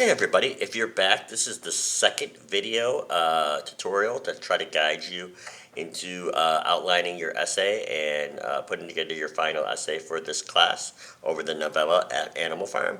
Okay, everybody, if you're back, this is the second video tutorial to try to guide you into outlining your essay and putting together your final essay for this class over the novella at Animal Farm.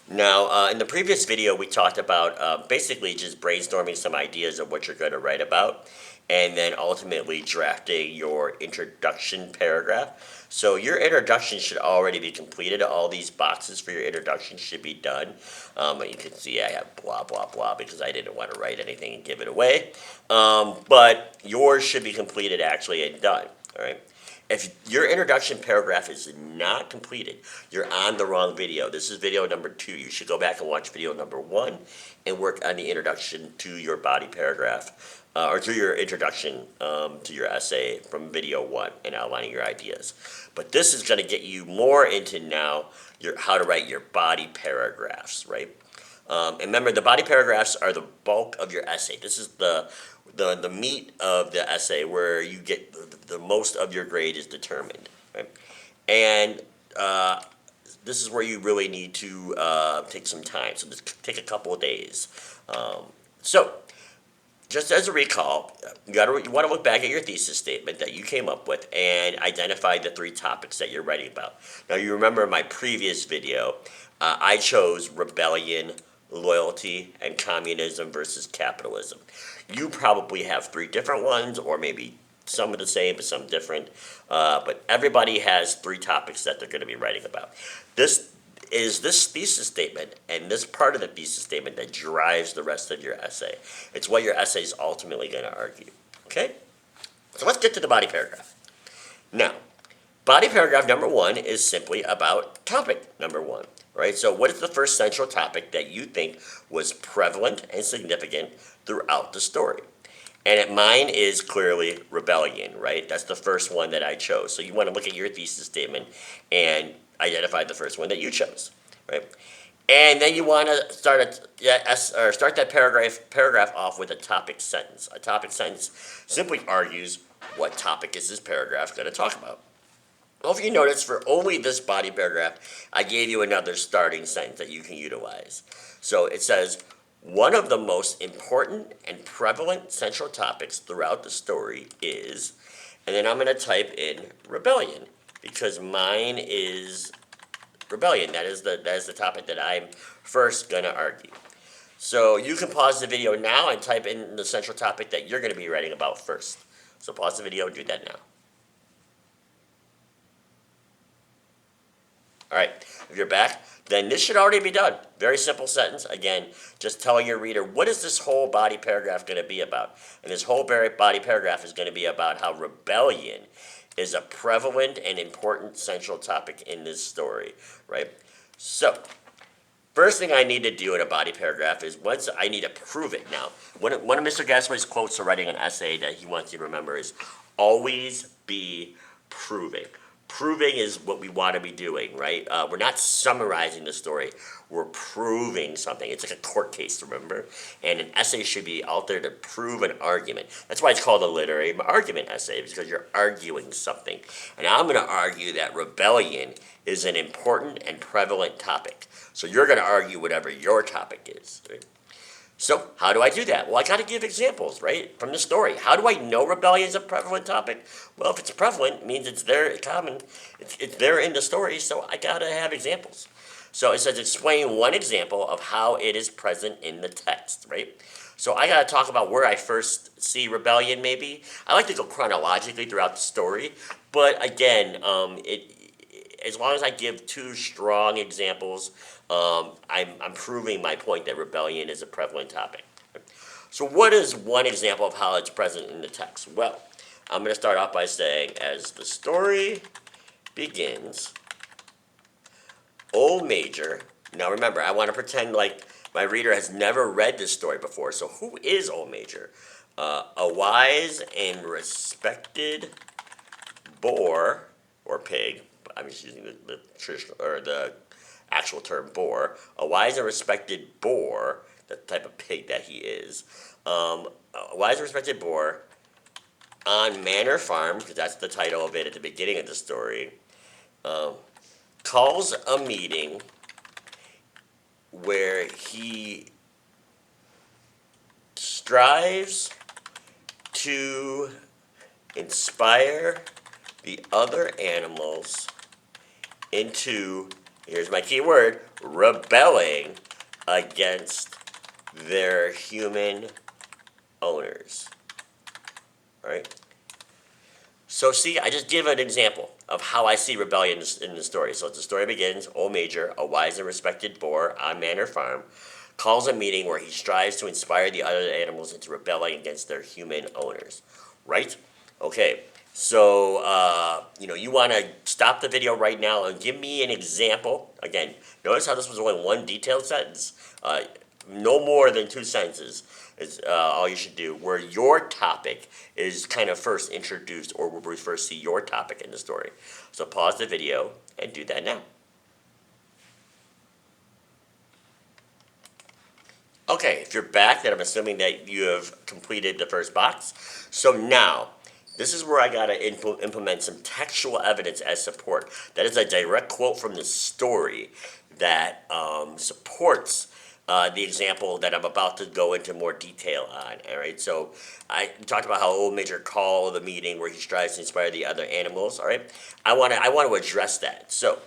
Now, in the previous video, we talked about basically just brainstorming some ideas of what you're going to write about, and then ultimately drafting your introduction paragraph. So your introduction should already be completed. All these boxes for your introduction should be done. You can see I have blah, blah, blah because I didn't want to write anything and give it away. But yours should be completed actually and done, all right? If your introduction paragraph is not completed, you're on the wrong video. This is video number 2. You should go back and watch video number 1 and work on the introduction to your body paragraph, or to your introduction to your essay from video 1 and outlining your ideas. But this is going to get you more into now how to write your body paragraphs, right? And remember, the body paragraphs are the bulk of your essay. This is the meat of the essay where you get the most of your grade is determined, right? And this is where you really need to take some time. So just take a couple of days. So just as a recall, you want to look back at your thesis statement that you came up with and identify the 3 topics that you're writing about. Now, you remember in my previous video, I chose rebellion, loyalty, and communism versus capitalism. You probably have 3 different ones, or maybe some are the same, but some different. But everybody has 3 topics that they're going to be writing about. This thesis statement and this part of the thesis statement that drives the rest of your essay. It's what your essay is ultimately going to argue. Okay? So let's get to the body paragraph. Now, body paragraph number 1 is simply about topic number 1. Right? So what is the first central topic that you think was prevalent and significant throughout the story? And mine is clearly rebellion, right? That's the first one that I chose. So you want to look at your thesis statement and identify the first one that you chose, right? And then you want to start that paragraph off with a topic sentence. A topic sentence simply argues what topic is this paragraph going to talk about. Well, if you notice, for only this body paragraph, I gave you another starting sentence that you can utilize. So it says, one of the most important and prevalent central topics throughout the story is, and then I'm going to type in rebellion, because mine is rebellion. That is the topic that I'm first going to argue. So you can pause the video now and type in the central topic that you're going to be writing about first. So pause the video and do that now. All right, if you're back, then this should already be done. Very simple sentence. Again, just telling your reader, what is this whole body paragraph going to be about? And this whole body paragraph is going to be about how rebellion is a prevalent and important central topic in this story, right? So, first thing I need to do in a body paragraph is I need to prove it. Now, one of Mr. Gatsby's quotes for writing an essay that he wants you to remember is, always be proving. Proving is what we want to be doing, right? We're not summarizing the story. We're proving something. It's like a court case, remember? And an essay should be out there to prove an argument. That's why it's called a literary argument essay, because you're arguing something. And I'm going to argue that rebellion is an important and prevalent topic. So you're going to argue whatever your topic is, right? So how do I do that? Well, I got to give examples, right, from the story. How do I know rebellion is a prevalent topic? Well, if it's prevalent, it means it's there, it's common, it's there in the story, so I got to have examples. So it says explain one example of how it is present in the text, right? So I got to talk about where I first see rebellion, maybe. I like to go chronologically throughout the story, but again, as long as I give 2 strong examples, I'm proving my point that rebellion is a prevalent topic. So what is one example of how it's present in the text? Well, I'm going to start off by saying, as the story begins, Old Major, now remember, I want to pretend like my reader has never read this story before, so who is Old Major? A wise and respected boar, or pig, I'm just using the traditional, or the actual term boar, a wise and respected boar, the type of pig that he is, a wise and respected boar on Manor Farm, because that's the title of it at the beginning of the story, calls a meeting where he strives to inspire the other animals into, here's my key word, rebelling against their human owners. All right? So see, I just give an example of how I see rebellion in the story. So the story begins, Old Major, a wise and respected boar on Manor Farm, calls a meeting where he strives to inspire the other animals into rebelling against their human owners. Right? Okay. So, you want to stop the video right now and give me an example. Again, notice how this was only one detailed sentence. No more than 2 sentences is all you should do, where your topic is kind of first introduced or where we first see your topic in the story. So pause the video and do that now. Okay, if you're back, then I'm assuming that you have completed the first box. So now, this is where I gotta implement some textual evidence as support. That is a direct quote from the story that supports the example that I'm about to go into more detail on. All right, so I talked about how Old Major called the meeting where he strives to inspire the other animals. All right, I want to address that. So.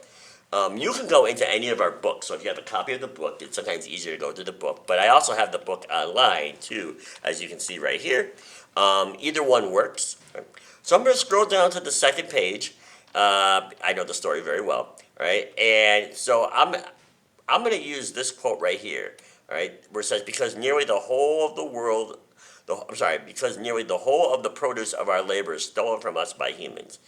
You can go into any of our books. So if you have a copy of the book, it's sometimes easier to go to the book. But I also have the book online too, as you can see right here. Either one works. So I'm going to scroll down to the second page. I know the story very well, right? And so I'm going to use this quote right here, all right, where it says, because nearly the whole of the world, because nearly the whole of the produce of our labor is stolen from us by humans.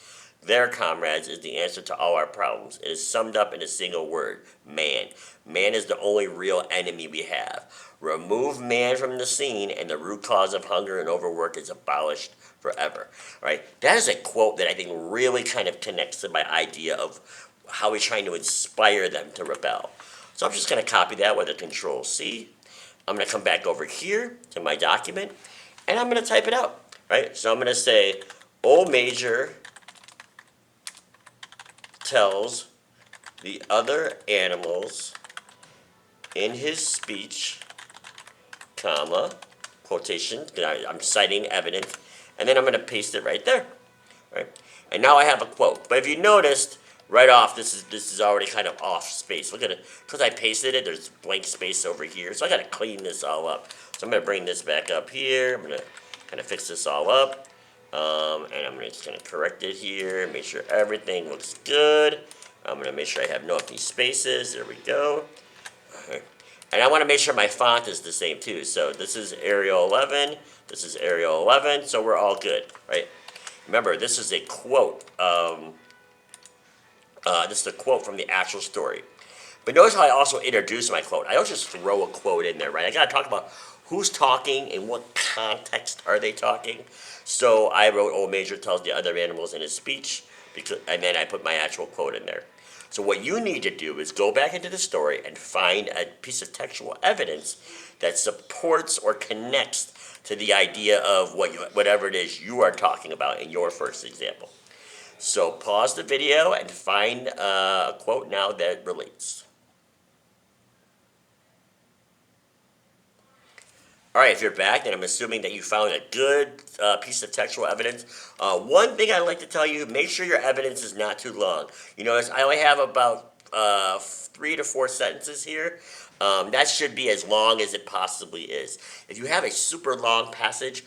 There, comrades, is the answer to all our problems. It is summed up in a single word, man. Man is the only real enemy we have. Remove man from the scene, and the root cause of hunger and overwork is abolished forever. Right? That is a quote that I think really kind of connects to my idea of how we're trying to inspire them to rebel. So I'm just going to copy that with a Control C. I'm going to come back over here to my document, and I'm going to type it out. Right? So I'm going to say, Old Major tells the other animals in his speech, comma, quotation, I'm citing evidence, and then I'm going to paste it right there, right? And now I have a quote. But if you noticed, right off, this is already kind of off space. Look at it, because I pasted it, there's blank space over here, so I got to clean this all up. So I'm going to bring this back up here. I'm going to kind of fix this all up. And I'm just going to correct it here, make sure everything looks good. I'm going to make sure I have no empty spaces. There we go. Right. And I want to make sure my font is the same too. So this is Arial 11. This is Arial 11. So we're all good, right? Remember, this is a quote. This is a quote from the actual story. But notice how I also introduce my quote. I don't just throw a quote in there, right? I got to talk about who's talking, in what context are they talking. So I wrote, Old Major tells the other animals in his speech, and then I put my actual quote in there. So what you need to do is go back into the story and find a piece of textual evidence that supports or connects to the idea of whatever it is you are talking about in your first example. So pause the video and find a quote now that relates. All right, if you're back, then I'm assuming that you found a good piece of textual evidence. One thing I'd like to tell you, make sure your evidence is not too long. You notice I only have about 3 to 4 sentences here. That should be as long as it possibly is. If you have a super long passage,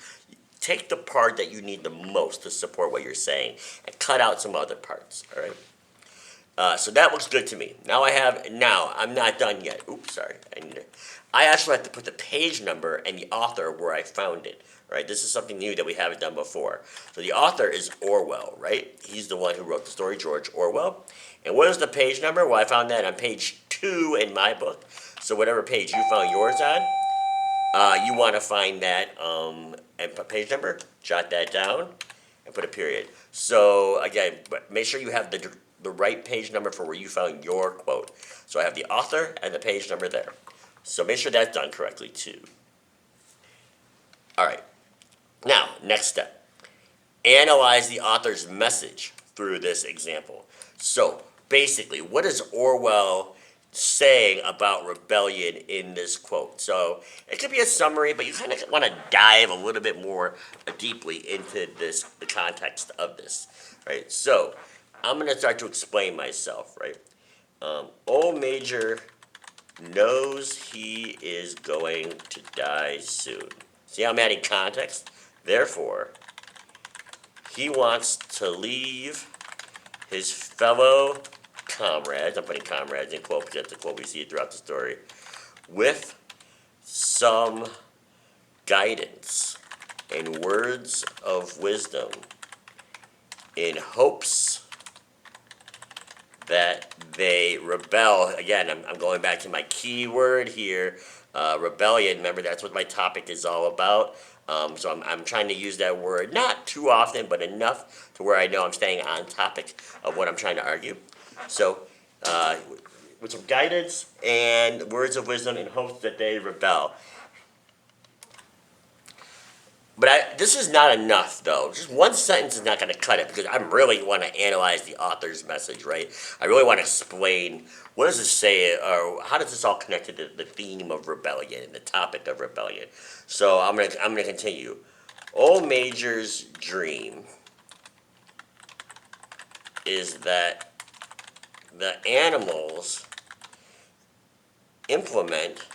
take the part that you need the most to support what you're saying and cut out some other parts, all right? So that looks good to me. Now I'm not done yet. Oops, sorry. I actually have to put the page number and the author where I found it, right? This is something new that we haven't done before. So the author is Orwell, right? He's the one who wrote the story, George Orwell. And what is the page number? Well, I found that on page 2 in my book. So whatever page you found yours on, you want to find that and put page number, jot that down, and put a period. So again, make sure you have the right page number for where you found your quote. So I have the author and the page number there. So make sure that's done correctly too. All right. Now, next step. Analyze the author's message through this example. So basically, what is Orwell saying about rebellion in this quote. So it could be a summary, but you kind of want to dive a little bit more deeply into this, the context of this, right? So I'm going to start to explain myself, right? Old Major knows he is going to die soon. See how I'm adding context? Therefore, he wants to leave his fellow comrades, I'm putting comrades in quote because that's the quote we see throughout the story, with some guidance and words of wisdom in hopes that they rebel. Again, I'm going back to my key word here, rebellion. Remember, that's what my topic is all about. So I'm trying to use that word not too often, but enough to where I know I'm staying on topic of what I'm trying to argue. So, with some guidance and words of wisdom in hopes that they rebel. But this is not enough, though. Just one sentence is not going to cut it because I really want to analyze the author's message, right? I really want to explain what does it say, or how does this all connect to the theme of rebellion and the topic of rebellion. So I'm gonna continue. Old Major's dream is that the animals implement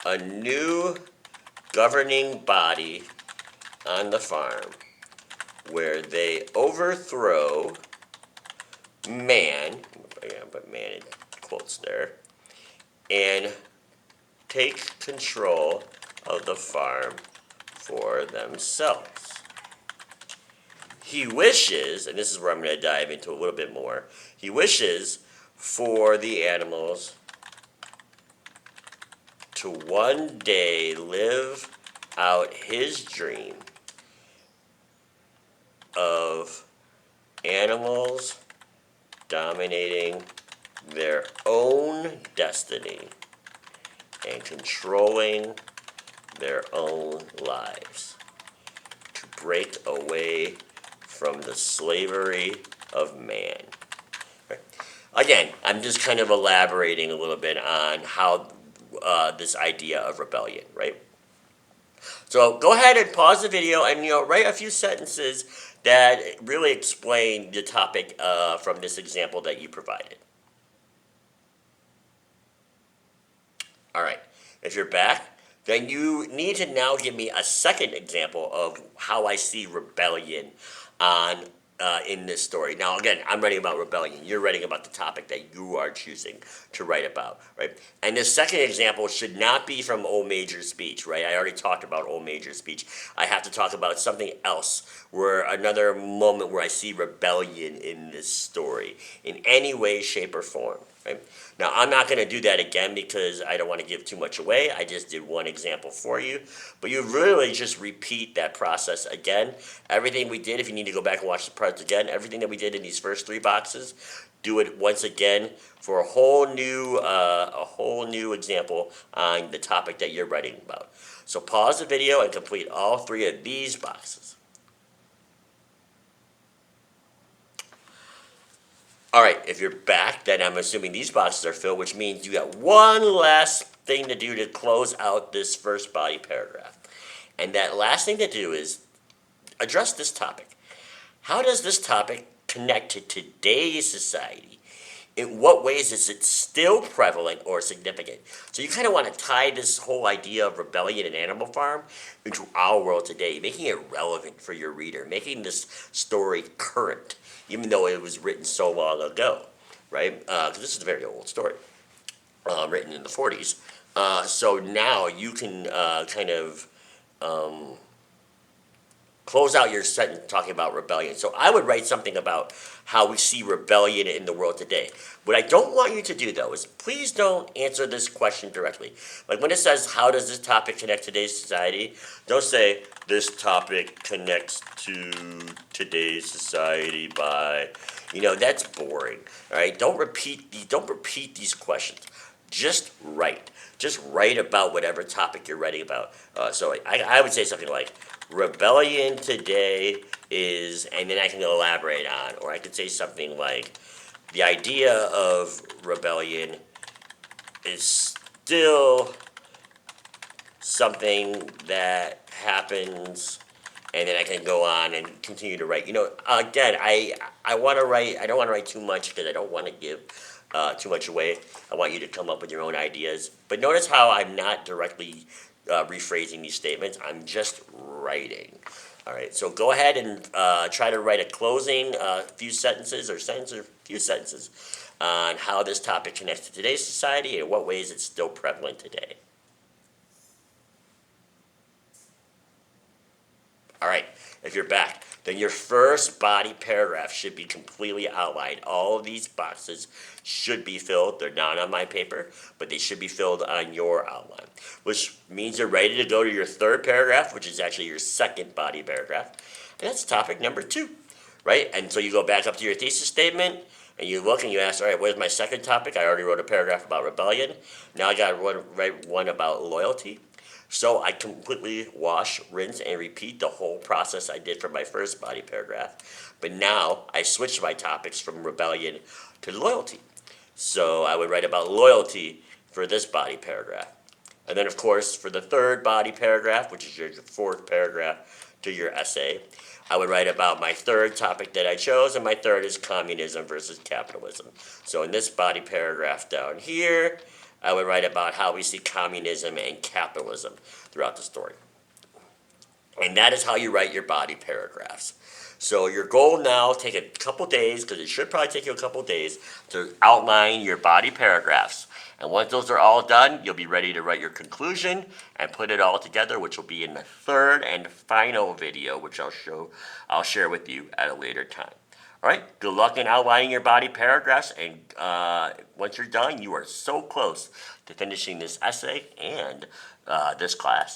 a new governing body on the farm where they overthrow man, yeah, but man in quotes there, and take control of the farm for themselves. He wishes, and this is where I'm going to dive into a little bit more, he wishes for the animals to one day live out his dream of animals dominating their own destiny and controlling their own lives, to break away from the slavery of man. Right. Again, I'm just kind of elaborating a little bit on how this idea of rebellion, right? So go ahead and pause the video and write a few sentences that really explain the topic from this example that you provided. All right. If you're back, then you need to now give me a second example of how I see rebellion on in this story. Now, again, I'm writing about rebellion. You're writing about the topic that you are choosing to write about, right? And the second example should not be from Old Major's speech, right? I already talked about Old Major's speech. I have to talk about something else, where another moment where I see rebellion in this story in any way, shape, or form, right? Now, I'm not going to do that again because I don't want to give too much away. I just did one example for you. But you really just repeat that process again. Everything we did, if you need to go back and watch the parts again, everything that we did in these first three boxes, do it once again for a whole new example on the topic that you're writing about. So pause the video and complete all three of these boxes. All right, if you're back, then I'm assuming these boxes are filled, which means you got one last thing to do to close out this first body paragraph. And that last thing to do is address this topic. How does this topic connect to today's society? In what ways is it still prevalent or significant? So you kind of want to tie this whole idea of rebellion and Animal Farm into our world today, making it relevant for your reader, making this story current, even though it was written so long ago, right? Because this is a very old story, written in the 40s. So now you can kind of close out your sentence talking about rebellion. So I would write something about how we see rebellion in the world today. What I don't want you to do, though, is please don't answer this question directly. Like when it says, how does this topic connect to today's society? Don't say, this topic connects to today's society by, that's boring, all right? Don't repeat these questions. Just write. Just write about whatever topic you're writing about. So I would say something like, rebellion today is, and then I can elaborate on, or I could say something like, the idea of rebellion is still something that happens, and then I can go on and continue to write. Again, I want to write. I don't want to write too much because I don't want to give too much away. I want you to come up with your own ideas. But notice how I'm not directly rephrasing these statements. I'm just writing. All right. So go ahead and try to write a closing few sentences or few sentences on how this topic connects to today's society and what ways it's still prevalent today. All right, if you're back, then your first body paragraph should be completely outlined. All of these boxes should be filled. They're not on my paper, but they should be filled on your outline, which means you're ready to go to your third paragraph, which is actually your second body paragraph. And that's topic number 2, right? And so you go back up to your thesis statement, and you look and you ask, all right, where's my second topic? I already wrote a paragraph about rebellion. Now I got to write one about loyalty. So I completely wash, rinse, and repeat the whole process I did for my first body paragraph. But now I switch my topics from rebellion to loyalty. So I would write about loyalty for this body paragraph. And then, of course, for the third body paragraph, which is your fourth paragraph to your essay, I would write about my third topic that I chose, and my third is communism versus capitalism. So in this body paragraph down here, I would write about how we see communism and capitalism throughout the story. And that is how you write your body paragraphs. So your goal now, take a couple days, because it should probably take you a couple days, to outline your body paragraphs. And once those are all done, you'll be ready to write your conclusion and put it all together, which will be in the third and final video, which I'll share with you at a later time. All right, good luck in outlining your body paragraphs, and once you're done, you are so close to finishing this essay and this class.